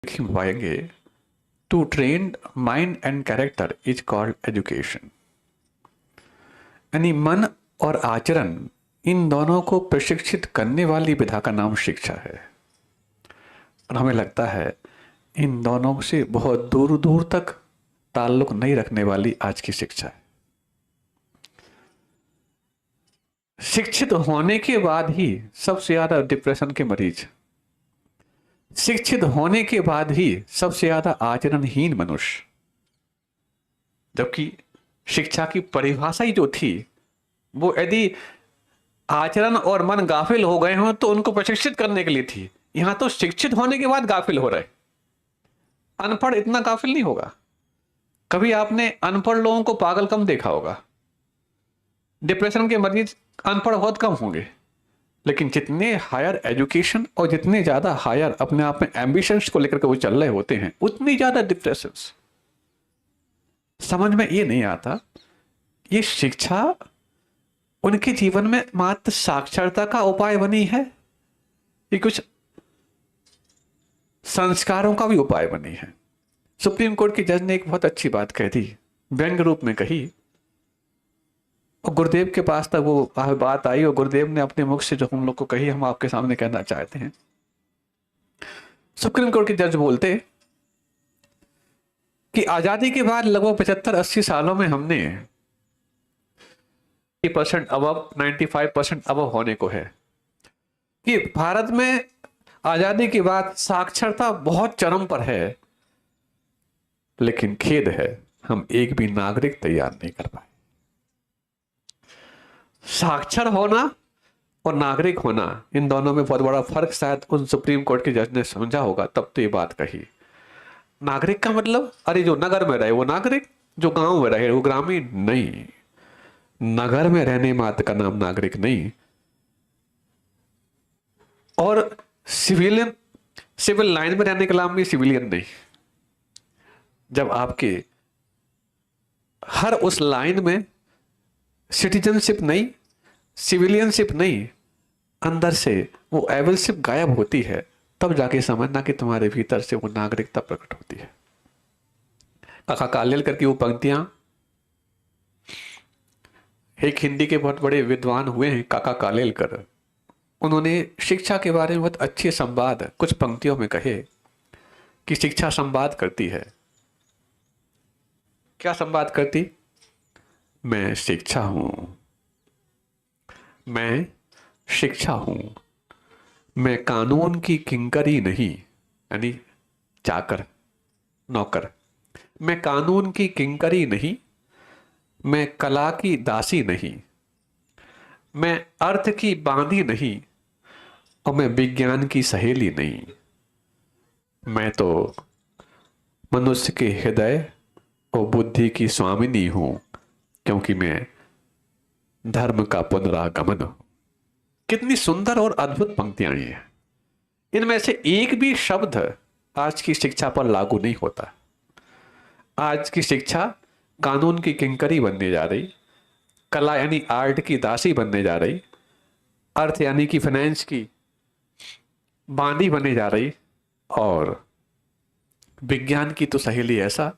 लिख पाएंगे, to train mind and character is called education. यानी मन और आचरण, इन दोनों को प्रशिक्षित करने वाली विधा का नाम शिक्षा है। और हमें लगता है इन दोनों से बहुत दूर दूर तक ताल्लुक नहीं रखने वाली आज की शिक्षा है। शिक्षित होने के बाद ही सबसे ज्यादा डिप्रेशन के मरीज, शिक्षित होने के बाद ही सबसे ज्यादा आचरणहीन मनुष्य, जबकि शिक्षा की परिभाषा ही जो थी वो यदि आचरण और मन गाफिल हो गए हों तो उनको प्रशिक्षित करने के लिए थी। यहां तो शिक्षित होने के बाद गाफिल हो रहे। अनपढ़ इतना गाफिल नहीं होगा। कभी आपने अनपढ़ लोगों को पागल कम देखा होगा। डिप्रेशन के मरीज अनपढ़ बहुत कम होंगे, लेकिन जितने हायर एजुकेशन और जितने ज्यादा हायर अपने आप में एम्बिशंस को लेकर के वो चल रहे होते हैं, उतनी ज्यादा डिप्रेशन। समझ में ये नहीं आता, ये शिक्षा उनके जीवन में मात्र साक्षरता का उपाय बनी है, ये कुछ संस्कारों का भी उपाय बनी है। सुप्रीम कोर्ट के जज ने एक बहुत अच्छी बात कह दी, व्यंग्य रूप में कही, और गुरुदेव के पास तक वो बात आई और गुरुदेव ने अपने मुख से जो हम लोग को कही, हम आपके सामने कहना चाहते हैं। सुप्रीम कोर्ट के जज बोलते कि आजादी के बाद लगभग 75-80 सालों में हमने 90% अबव 95% अबव होने को है कि भारत में आजादी के बाद साक्षरता बहुत चरम पर है, लेकिन खेद है हम एक भी नागरिक तैयार नहीं कर पाए। साक्षर होना और नागरिक होना, इन दोनों में बहुत बड़ा फर्क शायद उन सुप्रीम कोर्ट के जज ने समझा होगा, तब तो ये बात कही। नागरिक का मतलब, अरे जो नगर में रहे वो नागरिक, जो गांव में रहे वो ग्रामीण नहीं। नगर में रहने मात्र का नाम नागरिक नहीं। और सिविलियन, सिविल लाइन में रहने का नाम भी सिविलियन नहीं। जब आपके हर उस लाइन में सिटीजनशिप नहीं, सिविलियनशिप नहीं, अंदर से वो एबलशिप गायब होती है, तब जाके समझना कि तुम्हारे भीतर से वो नागरिकता प्रकट होती है। काका कालेलकर की वो पंक्तियां, एक हिंदी के बहुत बड़े विद्वान हुए हैं काका कालेलकर, उन्होंने शिक्षा के बारे में बहुत अच्छे संवाद कुछ पंक्तियों में कहे कि शिक्षा संवाद करती है। क्या संवाद करती? मैं शिक्षा हूं, मैं शिक्षा हूं, मैं कानून की किंकरी नहीं, यानी चाकर, नौकर। मैं कानून की किंकरी नहीं, मैं कला की दासी नहीं, मैं अर्थ की बांधी नहीं, और मैं विज्ञान की सहेली नहीं। मैं तो मनुष्य के हृदय और बुद्धि की स्वामिनी हूं, क्योंकि मैं धर्म का पुनरागमन हूं। कितनी सुंदर और अद्भुत पंक्तियां हैं। इनमें से एक भी शब्द आज की शिक्षा पर लागू नहीं होता। आज की शिक्षा कानून की किंकरी बनने जा रही, कला यानी आर्ट की दासी बनने जा रही, अर्थ यानी कि फाइनेंस की बांदी बनने जा रही, और विज्ञान की तो सहेली ऐसा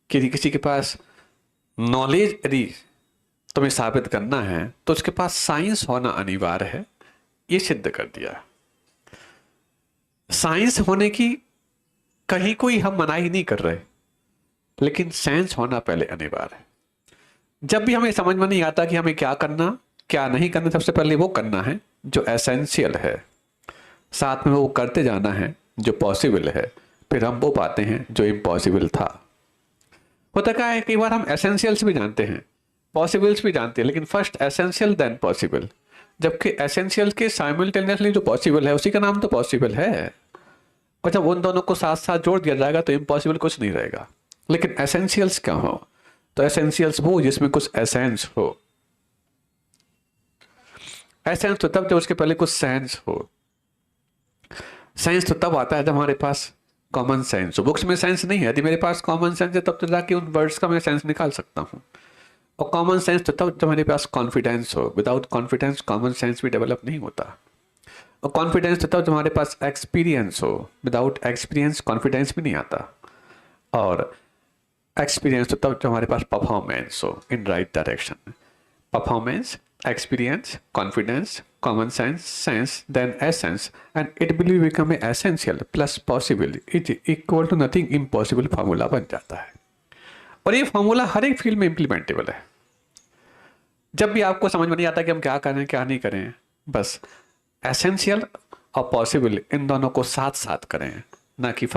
कि किसी के पास नॉलेज यदि तुम्हें साबित करना है तो उसके पास साइंस होना अनिवार्य है, ये सिद्ध कर दिया। साइंस होने की कहीं कोई हम मनाही नहीं कर रहे, लेकिन साइंस होना पहले अनिवार्य है। जब भी हमें समझ में नहीं आता कि हमें क्या करना क्या नहीं करना, सबसे पहले वो करना है जो एसेंशियल है, साथ में वो करते जाना है जो पॉसिबल है, फिर हम वो पाते हैं जो इम्पॉसिबल था। होता क्या है, कई बार हम एसेंशियल्स भी जानते हैं, पॉसिबल्स भी जानते हैं, लेकिन फर्स्ट एसेंशियल देन पॉसिबल, जबकि एसेंशियल के साइमल्टेनियसली जो पॉसिबल है उसी का नाम तो पॉसिबल है। और जब उन दोनों को साथ साथ जोड़ दिया जाएगा तो इम्पॉसिबल कुछ नहीं रहेगा। लेकिन एसेंशियल्स क्या हो, तो एसेंशियल्स वो जिसमें कुछ एसेंस हो। एसेंस तो तब जब उसके पहले कुछ सेंस हो। साइंस तो तब आता है जब हमारे पास कॉमन सेंस हो। बुक्स में सेंस नहीं है, यदि मेरे पास कॉमन सेंस है तब तो जाके उन वर्ड्स का मैं सेंस निकाल सकता हूँ। और कॉमन सेंस तो तब जब मेरे पास कॉन्फिडेंस हो। विदाउट कॉन्फिडेंस कॉमन सेंस भी डेवलप नहीं होता। और कॉन्फिडेंस तब तुम्हारे पास एक्सपीरियंस हो, विदाउट एक्सपीरियंस कॉन्फिडेंस भी नहीं आता, और एक्सपीरियंस तो तब तुम्हारे पास परफॉर्मेंस हो in right direction. Performance, experience, confidence, common sense, then essence, and it will become a essential plus possible is equal to nothing impossible formula बन जाता है। और ये फार्मूला हर एक फील्ड में इम्प्लीमेंटेबल है। जब भी आपको समझ में नहीं आता कि हम क्या करें क्या नहीं करें, बस एसेंशियल और पॉसिबल इन दोनों को साथ साथ करें, ना कि